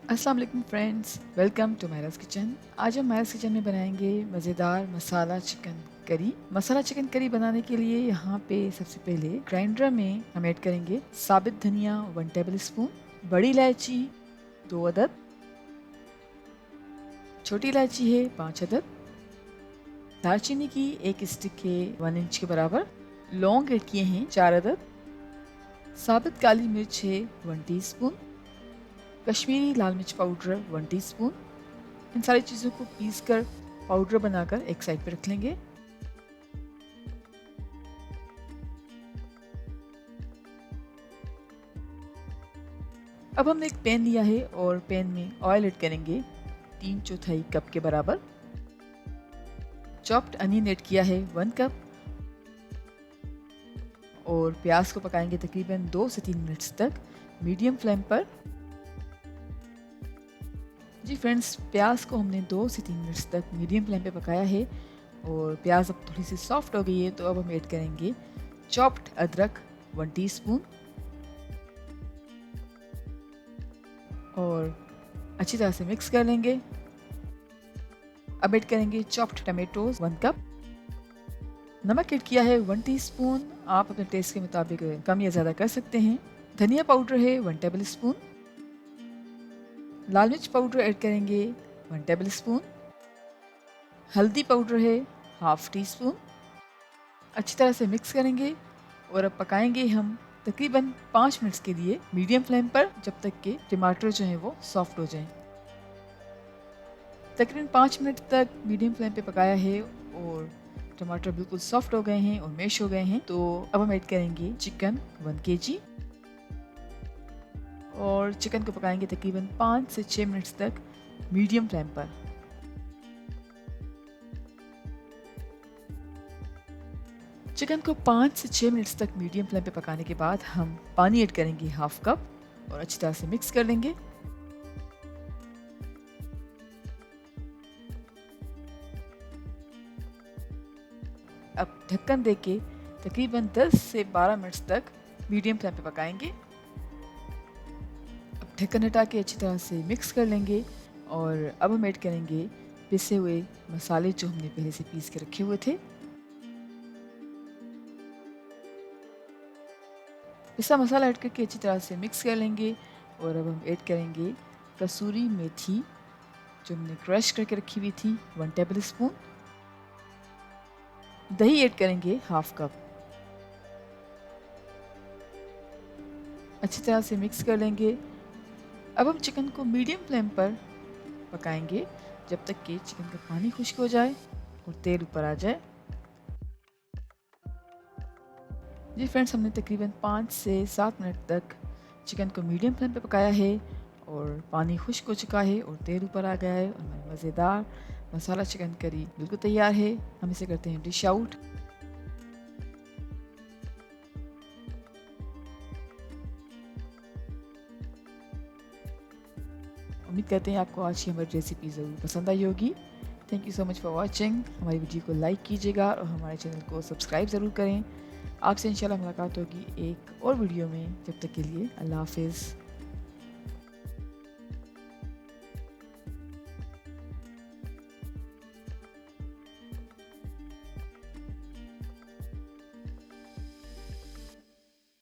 अस्सलाम वालेकुम friends, welcome to मायराज kitchen. आज हम मायराज किचन में बनाएंगे मज़ेदार मसाला चिकन करी। मसाला चिकन करी बनाने के लिए यहाँ पे सबसे पहले ग्राइंडर में हम ऐड करेंगे साबित धनिया 1 टेबल स्पून, बड़ी इलायची 2 अदद, छोटी इलायची है 5 अदद, दालचीनी की 1 स्टिक है 1 इंच के बराबर, लौंग ऐड किए हैं 4 अदद, साबित काली मिर्च है 1 टीस्पून, कश्मीरी लाल मिर्च पाउडर 1 टीस्पून। इन सारी चीज़ों को पीस कर पाउडर बनाकर एक साइड पर रख लेंगे। अब हमने एक पैन लिया है और पैन में ऑयल ऐड करेंगे 3/4 कप के बराबर। चॉप्ड अनियन ऐड किया है 1 कप और प्याज को पकाएंगे तकरीबन 2 से 3 मिनट्स तक मीडियम फ्लेम पर। जी फ्रेंड्स, प्याज को हमने 2 से 3 मिनट्स तक मीडियम फ्लेम पे पकाया है और प्याज अब थोड़ी सी सॉफ्ट हो गई है, तो अब हम ऐड करेंगे चॉप्ड अदरक 1 टीस्पून और अच्छी तरह से मिक्स कर लेंगे। अब ऐड करेंगे चॉप्ड टमेटोज 1 कप, नमक ऐड किया है 1 टीस्पून, आप अपने टेस्ट के मुताबिक कम या ज़्यादा कर सकते हैं। धनिया पाउडर है 1 टेबल स्पून, लाल मिर्च पाउडर ऐड करेंगे 1 टेबल स्पून, हल्दी पाउडर है हाफ टी स्पून। अच्छी तरह से मिक्स करेंगे और अब पकाएंगे हम तकरीबन 5 मिनट्स के लिए मीडियम फ्लेम पर, जब तक कि टमाटर जो हैं वो सॉफ्ट हो जाएं। तकरीबन 5 मिनट तक मीडियम फ्लेम पे पकाया है और टमाटर बिल्कुल सॉफ्ट हो गए हैं और मैश हो गए हैं। तो अब हम ऐड करेंगे चिकन 1 kg और चिकन को पकाएंगे तकरीबन 5 से 6 मिनट्स तक मीडियम फ्लेम पर। चिकन को 5 से 6 मिनट्स तक मीडियम फ्लेम पे पकाने के बाद हम पानी ऐड करेंगे हाफ कप और अच्छी तरह से मिक्स कर लेंगे। अब ढक्कन देके तकरीबन 10 से 12 मिनट्स तक मीडियम फ्लेम पे पकाएंगे। अब ढक्कन हटा के अच्छी तरह से मिक्स कर लेंगे और अब हम ऐड करेंगे पिसे हुए मसाले जो हमने पहले से पीस के रखे हुए थे। पिसा मसाला ऐड करके अच्छी तरह से मिक्स कर लेंगे और अब हम ऐड करेंगे कसूरी मेथी जो हमने क्रश करके रखी हुई थी 1 टेबल स्पून, दही ऐड करेंगे हाफ कप। अच्छी तरह से मिक्स कर लेंगे। अब हम चिकन को मीडियम फ्लेम पर पकाएंगे जब तक कि चिकन का पानी खुश्क हो जाए और तेल ऊपर आ जाए। जी फ्रेंड्स, हमने तकरीबन 5 से 7 मिनट तक चिकन को मीडियम फ्लेम पे पकाया है और पानी खुश्क हो चुका है और तेल ऊपर आ गया है और हमारी मज़ेदार मसाला चिकन करी बिल्कुल तैयार है। हम इसे करते हैं डिश आउट। उम्मीद करते हैं आपको आज की हमारी रेसिपी ज़रूर पसंद आई होगी। Thank you so much for watching. हमारी वीडियो को लाइक कीजिएगा और हमारे चैनल को सब्सक्राइब ज़रूर करें। आपसे इंशाल्लाह मुलाकात होगी एक और वीडियो में। जब तक के लिए अल्लाह हाफिज़।